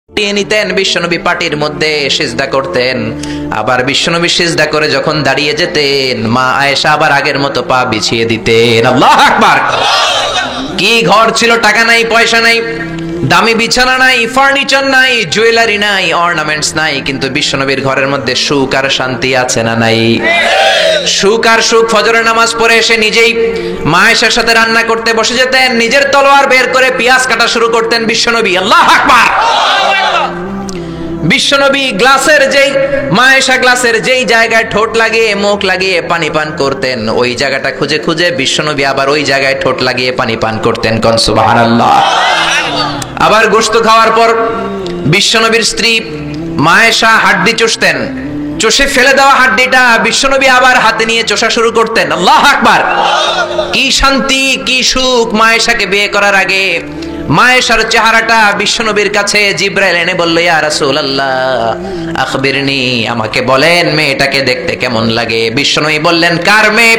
নিতেন, বিশ্বনবী পাটির মধ্যে সিজদা করতেন। আবার বিশ্বনবী সিজদা করে যখন দাঁড়িয়ে যেতেন, মা আয়েশা আবার আগের মতো পা বিছিয়ে দিতেন। আল্লাহু আকবার। কি ঘর ছিল, টাকা নাই, পয়সা নাই, দামি বিছানা নাই, ফার্নিচার নাই, জুয়েলারি নাই, অর্নামেন্টস নাই, কিন্তু বিশ্বনবীর ঘরের মধ্যে সুখ আর শান্তি আছে না নাই? সুখ আর সুখ। ফজরের নামাজ পড়ে এসে নিজেই মা আয়েশার সাথে রান্না করতে বসে যেতেন, নিজের তলোয়ার বের করে পেঁয়াজ কাটা শুরু করতেন বিশ্বনবী। আল্লাহু আকবার। বিশ্বনবী গ্লাসের যেই মা আয়েশা গ্লাসের যেই জায়গায় ঠোঁট লাগিয়ে মুখ লাগিয়ে পানি পান করতেন, ওই জায়গাটা খুঁজে খুঁজে বিশ্বনবী আবার ওই জায়গায় ঠোঁট লাগিয়ে পানি পান করতেন। কোন সুবহানাল্লাহ। আবার গোশত খাওয়ার পর বিশ্বনবীর স্ত্রী মা আয়েশা হাড্ডি চুষতেন, চষে ফেলে দেওয়া হাড্ডিটা বিশ্বনবী আবার হাতে নিয়ে চষা শুরু করতেন। আল্লাহু আকবার। কি শান্তি, কি সুখ। মা আয়েশাকে বিয়ে করার আগে মা আয়েশার চেহারাটা বিশ্বনবীর কাছে জিবরাইল এনে বলল, ইয়া রাসূলুল্লাহ আখবিরনি, আমাকে বলেন মেয়েটাকে দেখতে কেমন লাগে। বিশ্বনবী বললেন, কার মেয়ে?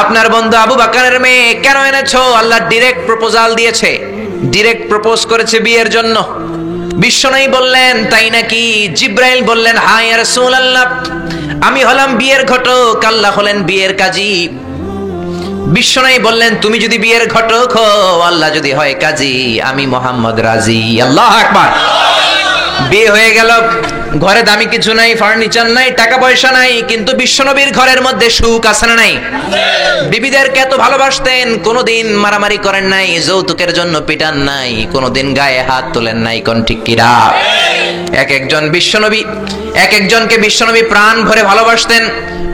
আপনার বন্ধু আবু বকরের মেয়ে। কেন এনেছো? আল্লাহ ডাইরেক্ট প্রপোজাল দিয়েছে, ডাইরেক্ট প্রপোজ করেছে বিয়ের জন্য। বিশ্বনবী বললেন, তাই নাকি? জিবরাইল বললেন, হ্যাঁ ইয়া রাসূলুল্লাহ, আমি হলাম বিয়ের ঘটক, আল্লাহ হলেন বিয়ের কাজী। বিশ্বনবী বললেন, তুমি যদি বিয়ের ঘটক হও, আল্লাহ যদি হয় কাজী, আমি মুহাম্মদ রাজি। আল্লাহু আকবার। বিয়ে হয়ে গেল। ঘরে দামি কিছু নাই, ফার্নিচার নাই, টাকা পয়সা নাই, কিন্তু বিশ্বনবীর ঘরের মধ্যে সুখ আছে না নাই? বিবিদেরকে এত ভালোবাসতেন, কোনোদিন মারামারি করেন নাই, যৌতুকের জন্য পিটান নাই, কোনোদিন গায়ে হাত তোলেন নাই। কোন ঠিক কিরা? এক একজনকে বিশ্বনবী প্রাণ ভরে ভালোবাসতেন।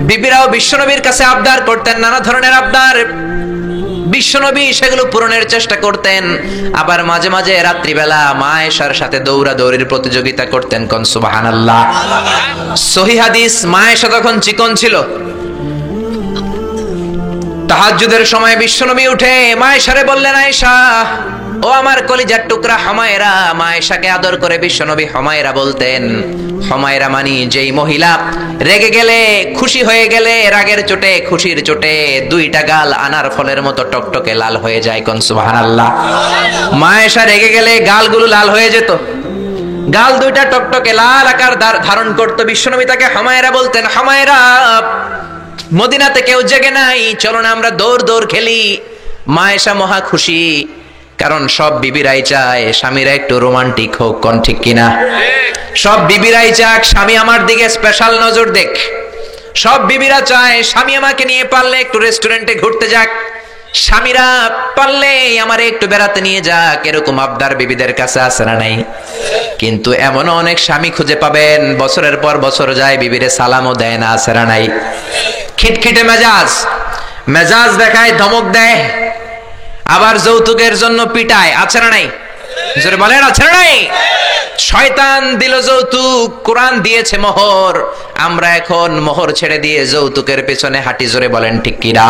বিবিরাও বিশ্বনবীর কাছে আবদার করতেন, নানা ধরনের আবদার। বিশ্বনবী সেগুলো পূরণের চেষ্টা করতেন। আবার মাঝে মাঝে রাত্রিবেলা মা আয়েশার সাথে দৌড়াদৌড়ির প্রতিযোগিতা করতেন। কোন সুবহানাল্লাহ। সহিহ হাদিস, মা আয়েশা তখন চিকন ছিল। তাহাজ্জুদের সময় বিশ্বনবী উঠে মা আয়েশারে বললেন, আয়েশা, ও আমার কলিজার টুকরা হুমায়রা। মা আয়েশাকে আদর করে বিশ্বনবী হুমায়রা বলতেন। হুমায়রা মানে যেই মহিলা রেগে গেলে, খুশি হয়ে গেলে, রাগের চোটে, খুশির চোটে দুইটা গাল আনার ফলের মতো টকটকে লাল হয়ে যায়। কোন সুবহানাল্লাহ। মা আয়েশা রেগে গেলে গালগুলো লাল হয়ে যেত, গাল দুইটা টকটকে লাল আকার ধারণ করত। বিশ্বনবী তাকে হুমায়রা বলতেন, হুমায়রা, মদিনাতে কেউ জেগে নাই, চলো না আমরা দৌড় দৌড় খেলি। মা আয়েশা মহা খুশি, কারণ সব বিবিরাই চায় স্বামীরা একটু রোমান্টিক হোক। কোন ঠিক কিনা? সব বিবিরাই চাক স্বামী আমার দিকে স্পেশাল নজর দেখ। সব বিবিরা চায় স্বামী আমাকে নিয়ে পারলে একটু রেস্টুরেন্টে ঘুরতে যাক, স্বামীরা পারলে আমারে একটু বেড়াতে নিয়ে যাক। এরকম আবদার বিবিদের কাছে আছে না নাই? কিন্তু এমন অনেক স্বামী খুঁজে পাবেন, বছরের পর বছর যায়, বিবিরে সালামও দেয় না। আছে না নাই? খিটখিটে মেজাজ দেখায়, ধমক দেয়, আবার যৌতুকের জন্য পিটায়। আছে না নাই? জোরে বলেন, আছে না নাই? শয়তান দিল যৌতুক, কোরআন দিয়েছে মোহর। আমরা এখন মোহর ছেড়ে দিয়ে যৌতুকের পেছনে হাঁটি। জোরে বলেন ঠিক কিনা?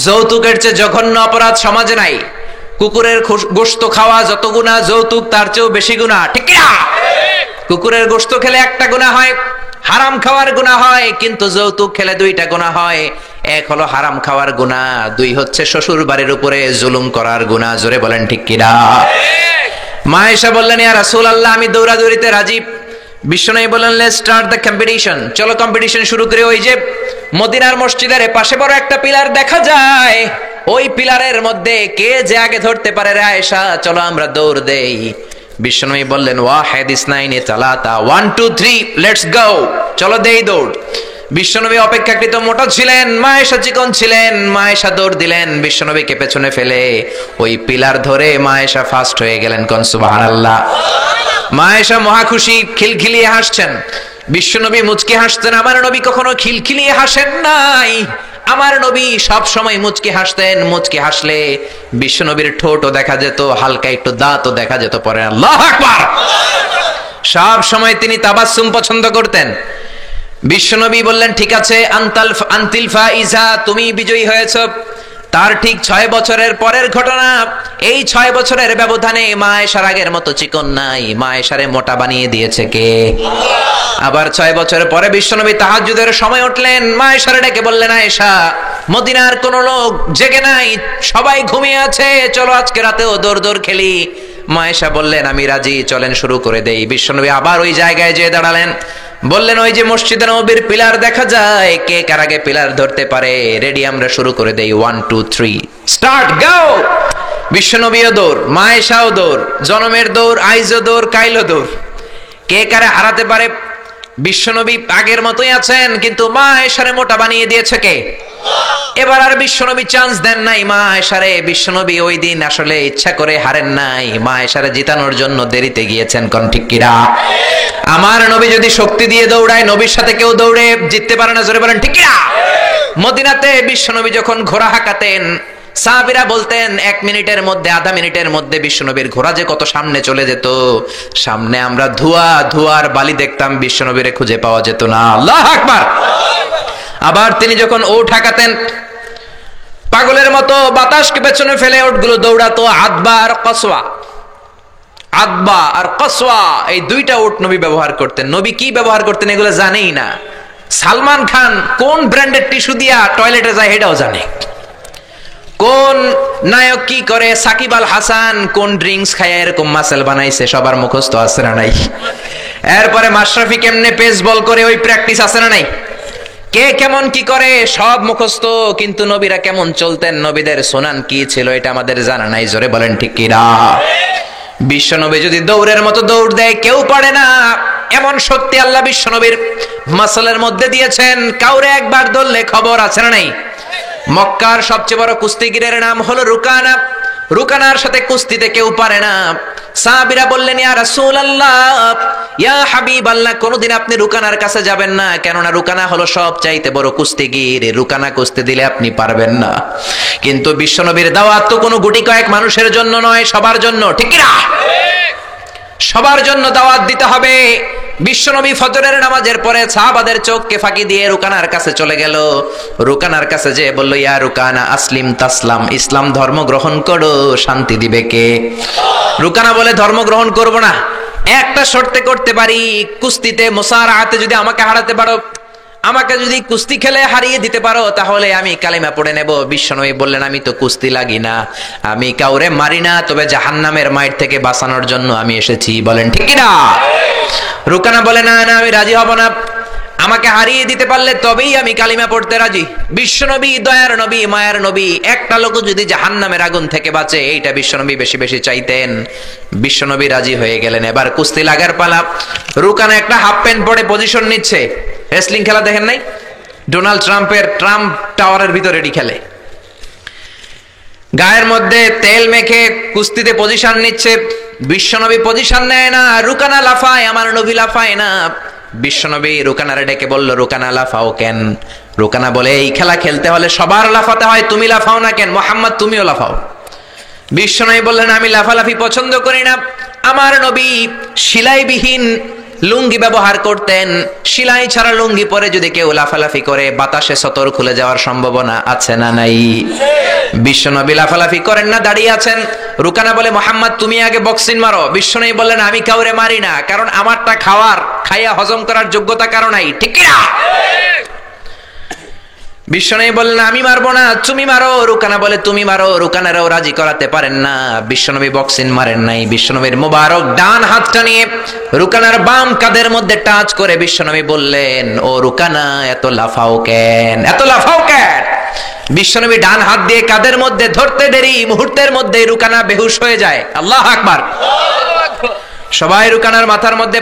যৌতুকের চেয়ে জঘন্য অপরাধ সমাজে নাই। কুকুরের গোশত খাওয়া যত গুনাহ, যৌতুক তার চেয়েও বেশি গুনাহ। ঠিক কিনা? কুকুরের গোশত খেলে একটা গুনাহ হয়, হারাম খাওয়ার গুনাহ হয়, কিন্তু যৌতুক খেলে দুইটা গুনাহ হয়। এক হলো হারাম খাওয়ার গুনাহ, দুই হচ্ছে শ্বশুর বাড়ির উপরে জুলুম করার গুনাহ। জোরে বলেন ঠিক কিনা? মা আয়েশা বললেন, ইয়া রাসূলুল্লাহ, আমি দৌড়াদৌড়িতে রাজি। বিশ্বনবী বললেন, লেটস স্টার্ট দ্য কম্পিটিশন। চলো কম্পিটিশন শুরু করি। ওই যে মদিনার মসজিদের পাশে বড় একটা পিলার দেখা যায়, ওই পিলারের মধ্যে কে যে আগে ধরতে পারে রে আয়েশা, চলো আমরা দৌড় দেই। বিশ্বনবী বললেন, ওয়াহিদ ইসনাইনি সালাতা, 1 2 3 লেটস গো। চলো দেই দৌড়। বিশ্বনবী অপেক্ষাকৃত মোটা ছিলেন, মা আয়েশা চিকন ছিলেন। মা আয়েশা দৌড় দিলেন, বিশ্বনবীকে পেছনে ফেলে ওই পিলার ধরে মা আয়েশা ফার্স্ট হয়ে গেলেন। কোন সুবহানাল্লাহ। মা আয়েশা মহা খুশি, খিলখিলিয়ে হাসছেন। বিশ্বনবী মুচকি হাসতেন। আমার নবী কখনো খিলখিলিয়ে হাসেন নাই। আমার নবী সব সময় মুচকি হাসতেন। মুচকি হাসলে বিশ্বনবীর ঠোঁটও দেখা যেত, হালকা একটু দাঁতও দেখা যেত। পরে আল্লাহু আকবার। সব সময় তিনি তাবাসসুম পছন্দ করতেন। বিশ্বনবী বললেন, ঠিক আছে, আনতিল ফাইজা, তুমি বিজয়ী হয়েছো। তার ঠিক 6 বছরের পরের ঘটনা। এই 6 বছরের ব্যবধানে মা আয়েশার আগের মতো চিকন নাই, মা আয়েশারে মোটা বানিয়ে দিয়েছে কে? আবার 6 বছর পরে বিশ্বনবী তাহাজ্জুদের সময় উঠলেন, মা আয়েশারে ডেকে বললেন, আয়েশা, মদিনার কোন লোক জেগে নাই, সবাই ঘুমিয়ে আছে, চলো আজকে রাতেও দৌড় দৌড় খেলি। মায়েশা বললেন আমি রাজি, চলেন শুরু করে দেই। বিশ্বনবী আবার ওই জায়গায় যেয়ে দাঁড়ালেন, বললেন ওই যে মসজিদে নববীর পিলার দেখা যায়, কে কার আগে পিলার ধরতে পারে? রেডি, আমরা শুরু করে দেই, 1 2 3 স্টার্ট, গাও। বিশ্বনবীও দৌড়, মায়েশাও দৌড়, জনমের দৌড়, আইজও দৌড়, কাইলো দৌড়। কে কারে হারাতে পারে? বিশ্বনবী আগের মতোই আছেন, কিন্তু মায়েশারে মোটা বানিয়ে দিয়েছে কে? এবার আর বিশ্বনবী চান্স দেন নাই মায়েশারে। বিশ্বনবী ওই দিন আসলে ইচ্ছা করে হারেন নাই, মায়েশারে জিতানোর জন্য দেরিতে গিয়েছেন। কোন ঠিক কিরা? আমার নবী যদি শক্তি দিয়ে দৌড়ায়, নবীর সাথে কেউ দৌড়ে জিততে পারে না, জোরে বলেন ঠিক কিরা? মদিনাতে বিশ্বনবী যখন ঘোড়া হাঁকাতেন, সাহাবীরা বলতেন 1 মিনিটের মধ্যে, আধা মিনিটের মধ্যে বিশ্বনবীর ঘোড়া যে কত সামনে চলে যেত। সামনে আমরা ধোঁয়ার বালি দেখতাম, বিশ্বনবীরে খুঁজে পাওয়া যেত না। আল্লাহু আকবার। আবার তিনি যখন ওট হাঁকাতেন, পাগলের মতো বাতাসকে পেছনে ফেলে ওটগুলো দৌড়াতো। আদবা আর কসওয়া, এই দুইটা ওট নবী ব্যবহার করতেন। নবী কি ব্যবহার করতেন এগুলো জানেই না। সালমান খান কোন ব্র্যান্ডের টিস্যু দিয়া টয়লেটে যায় এটাও জানে। কোন নায়ক কি করে, সাকিব আল হাসান কোন ড্রিঙ্কস খায় এরকম মাসেল বানাইছে, সবার মুখস্থ আছে না নাই? এরপরে মাশরাফি কেমনে পেস বল করে, ওই প্র্যাকটিস আছে না নাই? কে কেমন কি করে সব মুখস্থ, কিন্তু নবীরা কেমন চলতেন, নবীদের সুনান কি ছিল এটা আমাদের জানা নাই। জোরে বলেন ঠিক কিনা? বিশ্বনবী যদি দৌড়ের মতো দৌড় দেয় কেউ পারে না, এমন শক্তি আল্লাহ বিশ্বনবীর মাসলের মধ্যে দিয়েছেন। কাউরে একবার ধরলে খবর আছে না নাই? মক্কার সবচেয়ে বড় কুস্তিগিরের নাম হলো রুকানা। রুকানার সাথে কুস্তিতে কেউ পারে না। সাহাবীরা বললেন ইয়া রাসূলুল্লাহ, ইয়া হাবিবাল্লাহ, কোনদিন আপনি রুকানার কাছে যাবেন না, কেননা রুকানা হলো সবচাইতে বড় কুস্তিগির, রুকানা কুস্তি দিলে আপনি পারবেন না। কিন্তু বিশ্বনবীর দাওয়াত তো কোনো গুটি কয়েক মানুষের জন্য নয়, সবার জন্য, ঠিক কি না? সবার জন্য দাওয়াত দিতে হবে। বিশ্বনবী ফজরের নামাজের পরে সাহাবাদের চোখকে ফাঁকি দিয়ে রুকানার কাছে চলে গেল। রুকানার কাছে যে বলল ইয়া রুকানা আসলিম তাসলাম, ইসলাম ধর্ম গ্রহণ করো, শান্তি দিবে কে? রুকানা বলে ধর্ম গ্রহণ করব না, একটা শর্তে করতে পারি, কুস্তিতে মুসারাআতে যদি আমাকে হারাতে পারো, আমাকে যদি কুস্তি খেলে হারিয়ে দিতে পারো, তাহলে আমি কালিমা পড়ে নেব। বিশ্বনবী বললেন আমি তো কুস্তি লাগি না, আমি কাউরে মারি না, তবে জাহান্নামের মাইর থেকে বাঁচানোর জন্য আমি এসেছি। বলেন ঠিক কিনা? রুকানা বলে না না, আমি রাজি হব না, আমাকে হারিয়ে দিতে পারলে তবেই আমি কালিমা পড়তে রাজি। বিশ্বনবী দয়ার নবী, মায়ার নবী, একটা লোক যদি জাহান্নামের আগুন থেকে বাঁচে, এইটা বিশ্বনবী বেশি বেশি চাইতেন। বিশ্বনবী রাজি হয়ে গেলেন। এবার কুস্তি লাগার পালা। রুকানা একটা হাফ প্যান্ট পরে পজিশন নিচ্ছে। রেসলিং খেলা দেখেন নাই? ডোনাল্ড ট্রাম্পের ট্রাম্প টাওয়ারের ভিতরে এটি খেলে, গায়ের মধ্যে তেল মেখে কুস্তিতে পজিশন নিচ্ছে। বিশ্বনবী পজিশন নেয় না, রুকানা লাফায়, আমার নবী লাফায় না। বিশ্বনবী রুকানারে ডেকে বলল রুকানা লাফাও কেন? রুকানা বলে এই খেলা খেলতে হলে সবার লাফাতে হয়, তুমি লাফাও না কেন? মোহাম্মদ তুমিও লাফাও। বিশ্বনবী বললেন আমি লাফালাফি পছন্দ করি না। আমার নবী সেলাইবিহীন লুঙ্গি ব্যবহার করতেন। সেলাই ছাড়া লুঙ্গি পরে যদি কেউ লাফালাফি করে, বাতাসে সতর খুলে যাওয়ার সম্ভাবনা আছে না নাই? বিশ্বনবী লাফালাফি করেন না, দাঁড়িয়ে আছেন। রুকানা বলে মোহাম্মদ তুমি আগে বক্সিং মারো। বিশ্বনবী বললেন আমি কাউরে মারি না, কারণ আমারটা খাইয়া হজম করার যোগ্যতা কারো নাই, ঠিক কি না? বিশ্বনবী বললেন আমি মারবো না, তুমি মারো। রুকানা বলে তুমি মারো। রুকানারাও রাজি করাতে পারেন না। বিশ্বনবী বক্সিং মারেন নাই। বিশ্বনবীর মোবারক ডান হাতটা নিয়ে রুকানার বাম কাঁধের মধ্যে টাচ করে বিশ্বনবী বললেন ও রুকানা, এত লাফাও কেন, এত লাফাও কেন? বিশ্বনবী ডান হাত দিয়ে কাঁধের মধ্যে ধরতে দেরি, মুহূর্তের মধ্যে রুকানা বেহুশ হয়ে যায়। আল্লাহু আকবার। সবাই রুকানার মাথার মধ্যে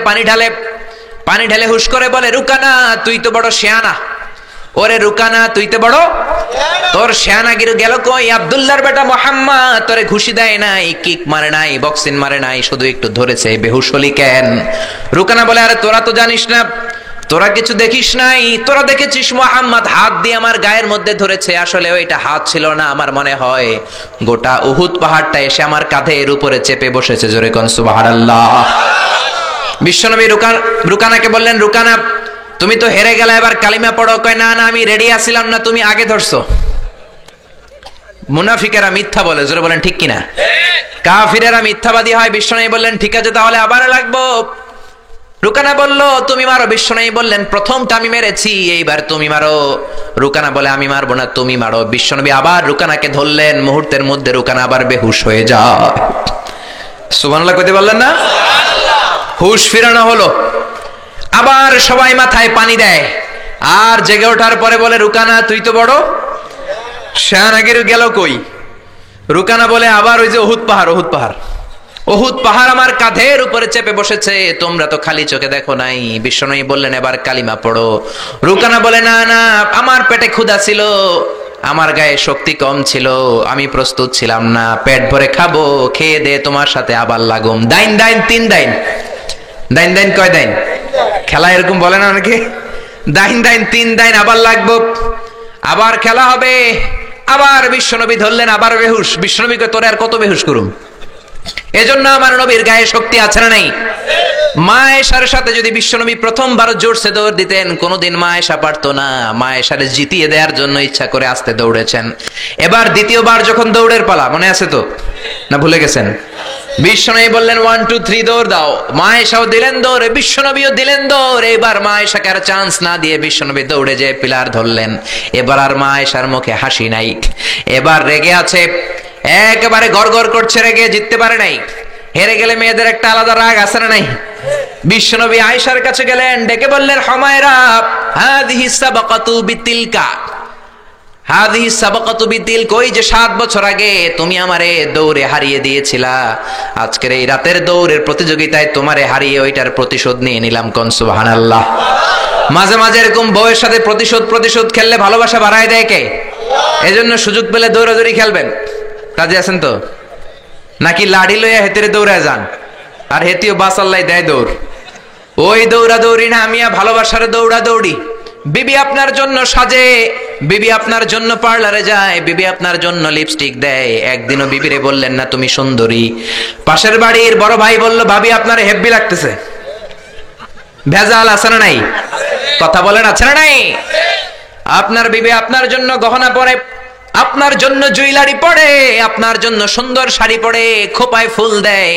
পানি ঢেলে হুশ করে বলে রুকানা তুই তো বড় শিয়ানা। ওরে রুকানা তুই তো বড়, তোর শিয়ানাগিরি গেল কই? আব্দুল্লাহর বেটা মুহাম্মদ তোরে ঘুষি দেয় নাই, কিক মারে নাই, বক্সিং মারে নাই, শুধু একটু ধরেছে, বেহুশ হলি কেন? রুকানা বলে আরে তোরা তো জানিস না, তোরা কিছু দেখিস নাই, তোরা দেখেছিস মুহাম্মদ হাত দিয়ে আমার গায়ের মধ্যে ধরেছে, আসলে ওইটা হাত ছিল না, আমার মনে হয় গোটা উহুদ পাহাড়টা এসে আমার কাঁধের উপরে চেপে বসেছে। জোরে কোন সুবহানাল্লাহ। বিশ্বনবী রুকানাকে বললেন রুকানা তুমি তো হেরে গেলে, এবার কালিমা পড়ো। কয় না না আমি রেডি আছিলাম না, তুমি আগে ধরছো। মুনাফিকেরা মিথ্যা বলে, জোরে বলেন ঠিক কিনা? কাফিরেরা মিথ্যাবাদী হয়। বিশ্বনবী বললেন ঠিক আছে তাহলে আবার লাগবো। রুকানা বলল তুমি মারো। বিশ্বনবী বললেন প্রথমটা আমি মেরেছি, এইবার তুমি মারো। রুকানা বলে আমি মারবো না, তুমি মারো। বিশ্বনবী আবার রুকানাকে ধরলেন, মুহূর্তের মধ্যে রুকানা আবার বেহুশ হয়ে যায়। সুবহানাল্লাহ কইতে পারলেন না? হুশ ফিরানো হলো। আবার সবাই মাথায় পানি দেয়, আর জেগে ওঠার পরে বলে, রুকানা তুই তো বড় শাহনাগির গেল কই? রুকানা বলে, আবার ওই যে উহুদ পাহাড়, উহুদ পাহাড়, উহুদ পাহাড় আমার কাঁধের উপরে চেপে বসেছে, তোমরা তো খালি চোখে দেখো নাই। বিশ্বনবী বললেন, এবার কালিমা পড়ো। রুকানা বলে, না না, আমার পেটে ক্ষুধা ছিল, আমার গায়ে শক্তি কম ছিল, আমি প্রস্তুত ছিলাম না, পেট ভরে খাবো, খেয়ে দে তোমার সাথে আবার লাগুম। দাইন দাইন তিন দাইন, দাইন দাইন কয় দাইন? খেলা এরকম বলে না অনেকে, দাইন দাইন তিন দাইন, আবার লাগবো, আবার খেলা হবে। আবার বিশ্বনবী ধরলেন, আবার বেহুশ। বিশ্বনবীকে তোরে আর কত বেহুশ করুম? এজন্য আমার নবীর গায়ে শক্তি আছে না নাই? মা আয়েশার সাথে যদি বিশ্বনবী প্রথমবার জোরসে দৌড় দিতেন, কোনোদিন মা আয়েশা পারতো না। মা আয়েশারে জিতিয়ে দেওয়ার জন্য ইচ্ছা করে আস্তে দৌড়েছেন। এবার দ্বিতীয়বার যখন দৌড়ের পালা, মনে আছে তো না ভুলে গেছেন? বিশ্বনবী বললেন 1 2 3 দৌড় দাও। মা আয়েশাও দিলেন দৌড়, বিশ্বনবীও দিলেন দৌড়। এবার মা আয়েশাকে আর চান্স না দিয়ে বিশ্বনবী দৌড়ে যেয়ে পিলার ধরলেন। এবার আর মা আয়েশার মুখে হাসি নাই, এবার রেগে আছে, একেবারে গড়গড় করছে, রেগে জিততে পারে নাই। হেরে গেলে মেয়েদের একটা আলাদা রাগ আছে না নাই? বিশ্বনবী আয়েশার কাছে গেলেন, ডেকে বললেন, হুমায়রা হাদিহি সাবাকাতু বিতিলকা, হাদিহি সাবাকাতু বিতিলকা, ওই যে 7 বছর আগে তুমি আমারে দৌড়ে হারিয়ে দিয়েছিলা, আজকের এই রাতের দৌড়ের প্রতিযোগিতায় তোমারে হারিয়ে ওইটার প্রতিশোধ নিয়ে নিলাম। কোন সুবহানাল্লাহ। মাঝে মাঝে এরকম বউয়ের সাথে প্রতিশোধ খেললে ভালোবাসা বাড়ায় দেয় কে? এজন্য সুযোগ পেলে দৌড়াদৌড়ি খেলবেন। রাজি আছেন তো? নাকি লাড়ি লইয়া হেতেরে দৌড়া যান, আর হেতিও বাসাল্লাই দেয় দৌড়? ওই দৌড়া দৌড়ি না, আমিয়া ভালোবাসার দৌড়া দৌড়ি। বিবি আপনার জন্য সাজে, বিবি আপনার জন্য পার্লারে যায়, বিবি আপনার জন্য লিপস্টিক দেয়। একদিনও বিবিরে বললেন না তুমি সুন্দরী? পাশের বাড়ির বড় ভাই বলল, ভাবি আপনার হেব্বি লাগতেছে। ভেজাল আছে না নাই? কথা বলেন, আছে না নাই? আপনার বিবি আপনার জন্য গহনা পরে, আপনার জন্য জুয়েলারি পরে, আপনার জন্য সুন্দর শাড়ি পরে, খোপায় ফুল দেয়,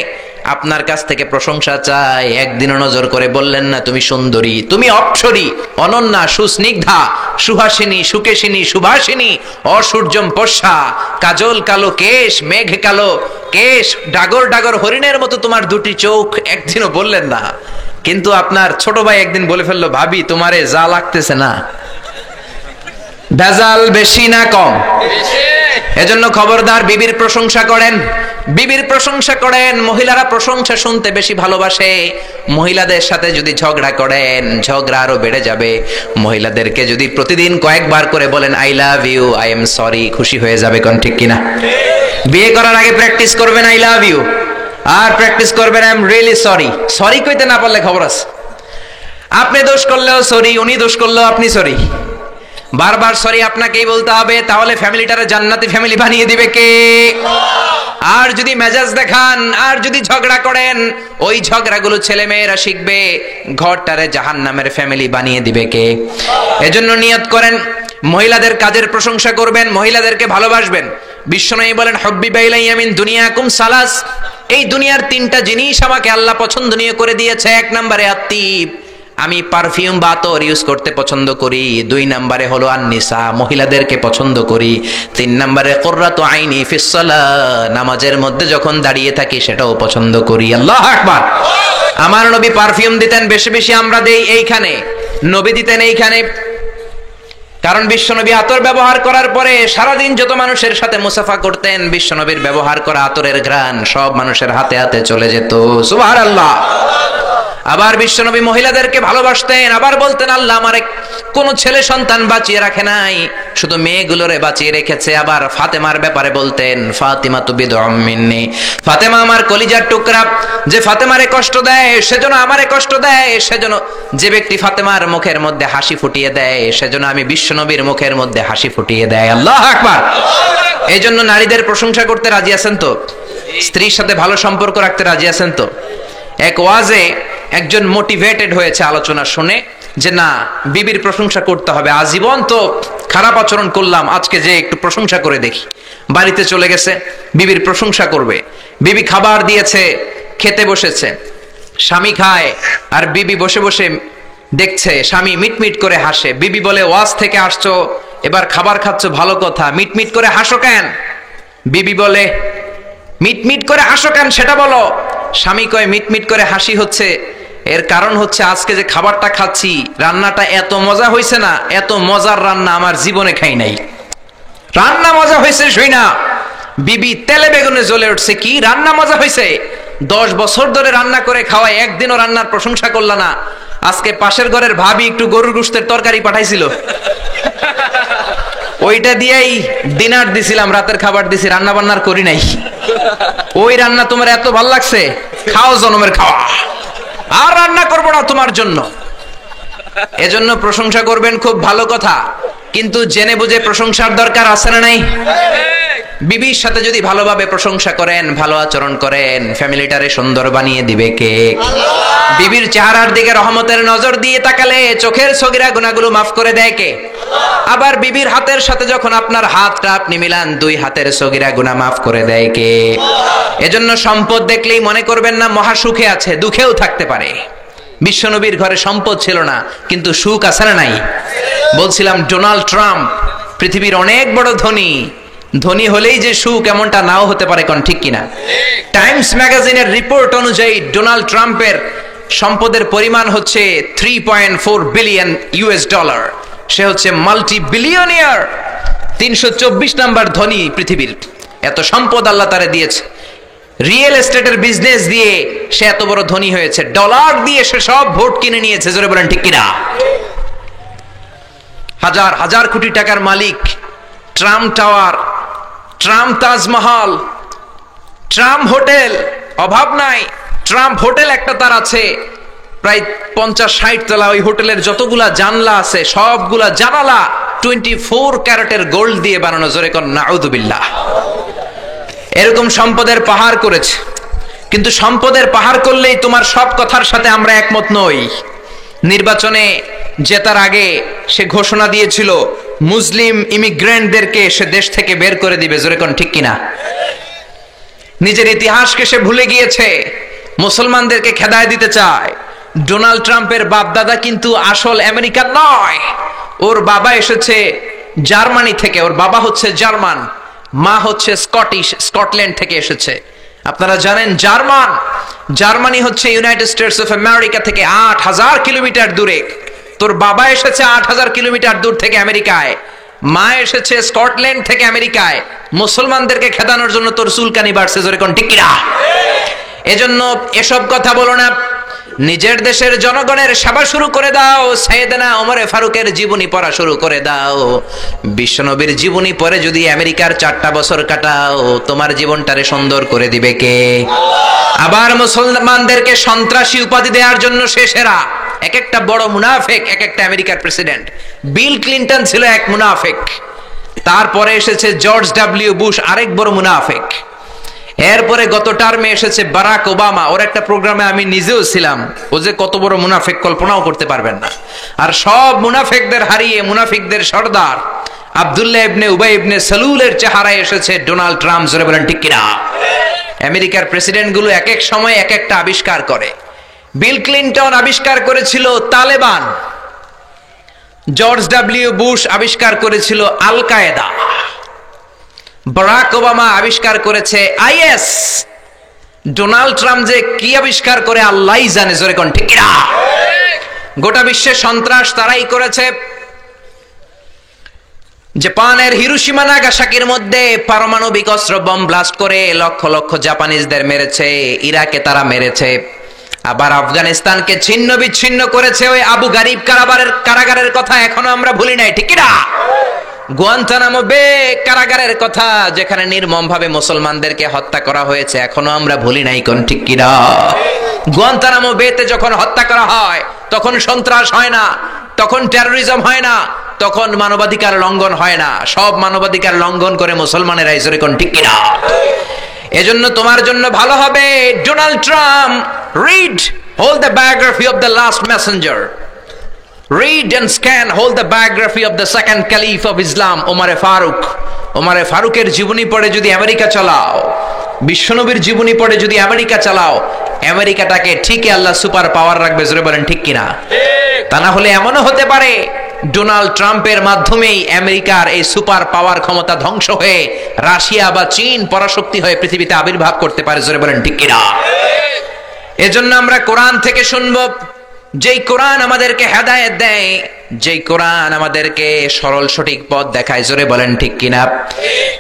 আপনার কাছ থেকে প্রশংসা চায়। একদিনও নজর করে বললেন না তুমি সুন্দরী, তুমি অপ্সরী, অনন্যা, সুস্নিগ্ধা, সুহাসিনী, সুকেশিনী, সুভাষিনী, অসূর্যম পশা, কাজল কালো কেশ, মেঘ কালো কেশ, ডাগর ডাগর হরিণের মতো তোমার দুটি চোখ। একদিনও বললেন না। কিন্তু আপনার ছোট ভাই একদিন বলে ফেললো, ভাবি তোমারে যা লাগতেছে না। ভেজাল বেশি না কম? এজন্য খবরদার, বিবির প্রশংসা করেন, বিবির প্রশংসা করেন। মহিলারা প্রশংসা শুনতে বেশি ভালোবাসে। মহিলাদের সাথে যদি ঝগড়া করেন, ঝগড়া আরো বেড়ে যাবে। মহিলাদেরকে যদি প্রতিদিন কয়েকবার করে বলেন I love you, I am sorry, খুশি হয়ে যাবে। কোন ঠিক কিনা? বিয়ে করার আগে প্র্যাকটিস করবেন আই লাভ ইউ, আর প্র্যাকটিস করবেন I am really sorry. Sorry কইতে না পারলে খবর আছে। আপনি দোষ করলেও সরি, উনি দোষ করলেও আপনি সরি। বারবার সরি আপনাকেই বলতে হবে, তাহলে ফ্যামিলিটারে জান্নাতি ফ্যামিলি বানিয়ে দিবে কে? আর যদি মেজাজ দেখান, আর যদি ঝগড়া করেন, ওই ঝগড়াগুলো ছেলে মেয়েরা শিখবে, ঘরটারে জাহান্নামের ফ্যামিলি বানিয়ে দিবে কে? এজন্য নিয়ত করেন, মহিলাদের কাজের প্রশংসা করবেন, মহিলাদেরকে ভালোবাসবেন। বিশ্বনবী বলেন, হুব্বিবা ইলাইয়া মিন দুনিয়াকুম সালাস, এই দুনিয়ার 3টা জিনিস আমাকে আল্লাহ পছন্দনীয় করে দিয়েছে। 1 নম্বরে আত্তিব, আমি পারফিউম বা আতর ইউজ করতে পছন্দ করি। 2 নম্বরে হলো আন-নিসা, মহিলাদেরকে পছন্দ করি। 3 নম্বরে কুররাতু আইনি ফিস সালাহ, নামাজের মধ্যে যখন দাঁড়িয়ে থাকি সেটাও পছন্দ করি। আল্লাহু আকবার। আমার নবী পারফিউম দিতেন বেশি বেশি, আমরা দেই এইখানে, নবী দিতেন এইখানে। কারণ বিশ্বনবী আতর ব্যবহার করার পরে সারাদিন যত মানুষের সাথে মুসাফা করতেন, বিশ্বনবীর ব্যবহার করা আতরের ঘ্রাণ সব মানুষের হাতে হাতে চলে যেত। সুবহানাল্লাহ। আবার বিশ্বনবী মহিলাদেরকে ভালোবাসতেন। আবার বলতেন, আল্লাহ আমার কোন ছেলে সন্তান বাঁচিয়ে রাখে নাই, শুধু মেয়েগুলোরে বাঁচিয়ে রেখেছে। আবার ফাতেমার ব্যাপারে বলতেন, ফাতিমা তু বিদউম মিন্নি, ফাতেমা আমার কলিজার টুকরা, যে ফাতেমারে কষ্ট দেয় সেজন্য আমারে কষ্ট দেয়, সেজন্য যে ব্যক্তি ফাতেমার মুখের মধ্যে হাসি ফুটিয়ে দেয় সেজন্য আমি বিশ্বনবীর মুখের মধ্যে হাসি ফুটিয়ে দেয়। আল্লাহু আকবার। এই জন্য নারীদের প্রশংসা করতে রাজি আছেন তো? স্ত্রীর সাথে ভালো সম্পর্ক রাখতে রাজি আছেন তো? এক ওয়াজে একজন মোটিভেটেড হয়েছে আলোচনা শুনে, যে না, বিবির প্রশংসা করতে হবে। আজীবন তো খারাপ আচরণ করলাম, আজকে যে একটু প্রশংসা করে দেখি। বাড়িতে চলে গেছে, বিবির প্রশংসা করবে। বিবি খাবার দিয়েছে, খেতে বসেছে, স্বামী খায় আর বিবি বসে বসে দেখছে, স্বামী মিটমিট করে হাসে। বিবি বলে, ওয়াজ থেকে আসছো, এবার খাবার খাচ্ছ, ভালো কথা, মিটমিট করে হাসো কেন? বিবি বলে, মিটমিট করে হাসো কেন সেটা বলো। স্বামী কয় মিটমিট করে হাসি হচ্ছে, এর কারণ হচ্ছে আজকে যে খাবারটা খাচ্ছি রান্নাটা এত মজা হয়েছে না, এত মজার রান্না আমার জীবনে খাই নাই। রান্না মজা হয়েছে শুই না, বিবি তেলে বেগুনে জ্বলে উঠছে, কি রান্না মজা হয়েছে। 10 বছর ধরে রান্না করে খাওয়ায়, একদিনও রান্নার প্রশংসা করলা না। আজকে পাশের ঘরের ভাবি একটু গরুর গোশতের তরকারি পাঠাইছিল, ওইটা দিয়েই ডিনার দিছিলাম, রাতের খাবার দিছি, রান্না বান্নার করি নাই। ওই রান্না তোমার এত ভাল লাগছে, খাও জনমের খাওয়া, আর রান্না করবো না তোমার জন্য। এজন্য প্রশংসা করবেন, খুব ভালো কথা, কিন্তু জেনে বুঝে প্রশংসার দরকার আছে না নাই? বিবির সাথে যদি ভালোভাবে প্রশংসা করেন, ভালো আচরণ করেন, ফ্যামিলিটারে সুন্দর বানিয়ে দিবে কে? বিবির চেহারার দিকে রহমতের নজর দিয়ে তাকালে চোখের সগীরা গুনাহগুলো মাফ করে দেয় কে? আবার বিবির হাতের সাথে যখন আপনার হাতটা আপনি মিলান, 2 হাতের সগীরা গুনাহ মাফ করে দেয় কে? এজন্য সম্পদ দেখলেই মনে করবেন না মহা সুখে আছে, দুঃখেও থাকতে পারে। বিশ্বনবীর ঘরে সম্পদ ছিল না, কিন্তু সুখ আছে না নাই? বলছিলাম ডোনাল্ড ট্রাম্প পৃথিবীর অনেক বড় ধনী, ধনী হলেই যে সুখ এমনটা নাও হতে পারে, কোন ঠিক কিনা? টাইমস ম্যাগাজিনের রিপোর্ট অনুযায়ী ডোনাল্ড ট্রাম্পের সম্পদের পরিমাণ হচ্ছে 3.4 বিলিয়ন ইউএস ডলার। সে হচ্ছে মাল্টি বিলিয়নিয়ার, 324 নাম্বার ধনী পৃথিবীর। এত সম্পদ আল্লাহ তারে দিয়েছে, রিয়েল এস্টেটের বিজনেস দিয়ে সে এত বড় ধনী হয়েছে, ডলার দিয়ে সে সব ভোট কিনে নিয়েছে, জোরে বলেন ঠিক কিনা? হাজার হাজার কোটি টাকার মালিক। Trump tower, Trump Taj Mahal, Trump hotel, অভাব নাই। ট্রাম্প হোটেল একটা তার আছে, প্রায় 50-60 তলা। ওই হোটেলের যতগুলা জানলা আছে সবগুলা জানালা 24 ক্যারেটের গোল্ড দিয়ে বানানো, জোরে কোন নাউযুবিল্লাহ। এরকম সম্পদের পাহাড় করেছে, কিন্তু সম্পদের পাহাড় করলেই তোমার সব কথার সাথে আমরা একমত নই। নির্বাচনে জেতার আগে সে ঘোষণা দিয়েছিল মুসলিম ইমিগ্রেন্টদেরকে সে দেশ থেকে বের করে দিবে, জোরে কোন ঠিক কিনা? নিজের ইতিহাসকে সে ভুলে গিয়েছে, মুসলমানদেরকে খেদায় দিতে চায়। ডোনাল্ড ট্রাম্পের বাপ দাদা কিন্তু আসল আমেরিকান নয়, ওর বাবা এসেছে জার্মানি থেকে, ওর বাবা হচ্ছে জার্মান, মা হচ্ছে স্কটিশ, স্কটল্যান্ড থেকে এসেছে। আপনারা জানেন জার্মানি হচ্ছে ইউনাইটেড স্টেটস অফ আমেরিকা থেকে 8000 কিলোমিটার দূরে। তোর বাবা এসেছে 8000 কিলোমিটার দূর থেকে আমেরিকায়, মা এসেছে স্কটল্যান্ড থেকে আমেরিকায়। মুসলমানদেরকে খেদানোর জন্য তোর চুলকানি বাড়ছে, জোরে কোন ঠিক কিনা? এজন্য এসব কথা বলো না, নিজের দেশের জনগণের সেবা শুরু করে দাও। সাইয়েদনা ওমর ফারুকের জীবনী পড়া শুরু করে দাও। বিশ্বনবীর জীবনী পড়ে যদি আমেরিকার 4টা বছর কাটাও, তোমার জীবনটারে সুন্দর করে দিবে কে? আবার মুসলমানদেরকে সন্ত্রাসী উপাধি দেওয়ার জন্য সে সেরা। এক একটা বড় মুনাফিক, এক একটা আমেরিকার প্রেসিডেন্ট। বিল ক্লিনটন ছিল এক মুনাফিক, তারপরে এসেছে জর্জ ডব্লিউ বুশ, আরেক বড় মুনাফিক। এরপরে গত টার্মে এসেছে বারাক ওবামা, ওর একটা প্রোগ্রামে আমি নিজেও ছিলাম। ও যে কত বড় মুনাফিক কল্পনাও করতে পারবেন না। আর সব মুনাফিকদের হারিয়ে মুনাফিকদের সর্দার আব্দুল্লাহ ইবনে উবাই ইবনে সালুলের চেহারায় এসেছে ডোনাল্ড ট্রাম্প, জোরে বলেন ঠিক কিনা? আমেরিকার প্রেসিডেন্ট গুলো এক এক সময় এক একটা আবিষ্কার করে। বিল ক্লিনটন আবিষ্কার করেছিল তালেবান, জর্জ ডব্লিউ বুশ আবিষ্কার করেছিল আল কায়েদা, বারাক ওবামা আবিষ্কার করেছে আইএস, ডোনাল্ড ট্রাম্প যে কি আবিষ্কার করে আল্লাহই জানে, জোরে কোন ঠিক কিনা? গোটা বিশ্বে সন্ত্রাস তারাই করেছে। জাপানের হিরোশিমা নাগাসাকির মধ্যে পারমাণবিক অস্ত্র বম ব্লাস্ট করে লক্ষ লক্ষ জাপানিজদের মেরেছে, ইরাকে তারা মেরেছে। আবার আফগানিস্তানকে ছিন্ন বিচ্ছিন্ন করেছে। ওই আবু গারিব কারাগারের কথা এখনো আমরা ভুলি নাই, ঠিক কিনা? গুয়ান্তানামো বে কারাগারের কথা, যেখানে নির্মম ভাবে মুসলমানদেরকে হত্যা করা হয়েছে, এখনো আমরা ভুলি নাই, কোন ঠিক কিনা? গুয়ান্তানামো বেতে যখন হত্যা করা হয় তখন সন্ত্রাস হয় না, তখন টেরোরিজম হয় না, তখন মানবাধিকার লঙ্ঘন হয় না। সব মানবাধিকার লঙ্ঘন করে মুসলমানেরা, জোরে কোন ঠিক কিনা? এজন্য তোমার জন্য ভালো হবে Donald Trump read whole the biography of the last messenger, read and scan hold the biography of the second caliph of Islam, Omar Farooq. Omar ফারুকের জীবনী পড়ে যদি আমেরিকা চালাও, বিশ্বনবীর জীবনী পড়ে যদি আমেরিকা চালাও, আমেরিকাটাকে ঠিকই আল্লাহ সুপার পাওয়ার রাখবে, জোরে বলেন ঠিক কিনা? তা না হলে এমনও হতে পারে ডোনাল্ড ট্রাম্পের মাধ্যমেই আমেরিকার এই সুপার পাওয়ার ক্ষমতা ধ্বংস হয়ে রাশিয়া বা চীন পরাশক্তি হয়ে পৃথিবীতে আবির্ভাব করতে পারে। জোরে বলেন ঠিক কিনা? এজন্য আমরা কোরআন থেকে শুনবো, যেই কোরআন আমাদেরকে হেদায়েত দেয়, যেই কোরআন আমাদেরকে সরল সঠিক পথ দেখায়। জোরে বলেন ঠিক কিনা?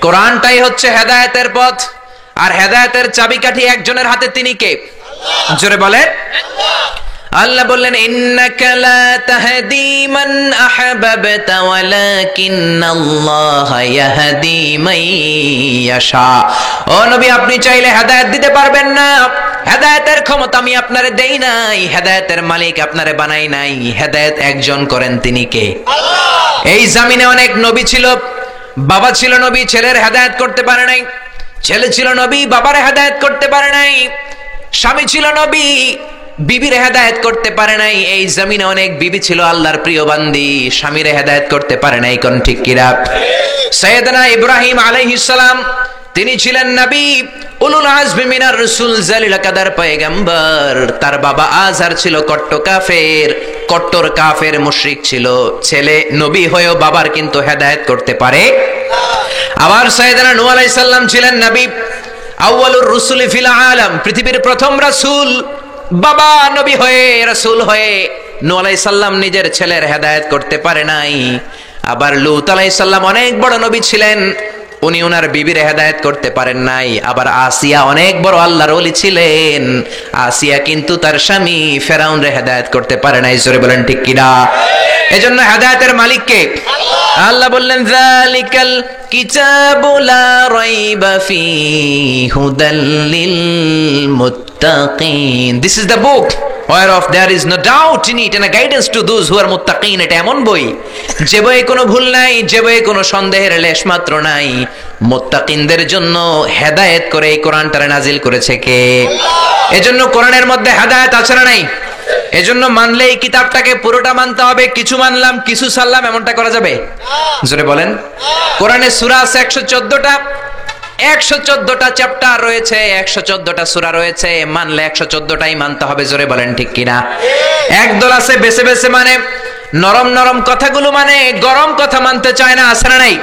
কোরআনটাই হচ্ছে হেদায়েতের পথ, আর হেদায়েতের চাবিকাঠি একজনের হাতে, তিনি কে? জোরে বলেন। আল্লাহ বললেন, ইন্নাকা লা তাহদি মান আহবাবতা ওয়ালাকিন্নাল্লাহা ইয়াহদি মান ইয়াশা। ও নবী, আপনি চাইলে হেদায়েত দিতে পারবেন না। হেদায়েতের ক্ষমতা আমি আপনারে দেই নাই, হেদায়েতের মালিক আপনারে বানাই নাই। হেদায়েত একজন করেন, তিনি কে? আল্লাহ। এই জমিনে অনেক নবী ছিল, বাবা ছিল নবী, ছেলের হেদায়েত করতে পারে নাই। ছেলে ছিল নবী, বাবার হেদায়েত করতে পারে নাই। স্বামী ছিল নবী, বিবির হেদায়েত করতে পারে নাই। এই জমিনে অনেক বিবি ছিল আল্লাহর প্রিয় বান্দি, স্বামীর হেদায়েত করতে পারে নাই। কোন ঠিক কিনা? সাইয়েদনা ইব্রাহিম আলাইহিস সালাম, তিনি ছিলেন নবী, উলুল আজমি মিনার রাসূল, জালিল কাদার পয়গম্বর। তার বাবা আজহার ছিল কট্টর কাফের মুশরিক ছিল। ছেলে নবী হয়েও বাবার কিন্তু হেদায়েত করতে পারে। আবার সাইয়েদনা নূহ আলাইহিস সালাম ছিলেন নবী, আউয়ালুর রুসুলি ফিল আলাম, পৃথিবীর প্রথম রাসূল। বাবা নবী হয়ে, রাসূল হয়ে নূহ আলাইহিস সালাম নিজের ছেলের হেদায়েত করতে পারে নাই। আবার লূত আলাইহিস সালাম অনেক বড় নবী ছিলেন, উনি ওনার বিবির হেদায়েত করতে পারেন নাই। আবার আসিয়া অনেক বড় আল্লাহর ওলি ছিলেন, আসিয়া কিন্তু তার স্বামী ফেরাউনের হেদায়েত করতে পারে নাই। জোরে বলেন ঠিক কিনা? এজন্য হেদায়েতের মালিক কে? আল্লাহ বললেন, যালিকাল কিতাবু লা রাইবা ফীহি হুদাল লিল মুত্তাকিন। This is the book whereof there is no doubt in it and a guidance to those who are muttaqin। এটা এমন বই, যে বইয়ে কোনো ভুল নাই, যে বইয়ে কোনো সন্দেহের লেশ মাত্র নাই। মুত্তাকিনদের জন্য হেদায়েত করে এই কোরআনটারে নাজিল করেছে কে? এজন্য কোরআনের মধ্যে হেদায়েত আছে না নাই? এজন্য মানলে এই কিতাবটাকে পুরোটা মানতে হবে। কিছু মানলাম, কিছু ছাড়লাম, এমনটা করা যাবে? জোরে বলেন। কোরআনে সূরা আছে 114টা, 114টা চ্যাপ্টার রয়েছে, 114টা সূরা রয়েছে। মানলে 114টাই মানতে হবে। জোরে বলেন ঠিক কিনা? একদল আছে বেছে বেছে মানে, নরম নরম কথাগুলো মানে, গরম কথা মানতে চায় না। আছে না নাই?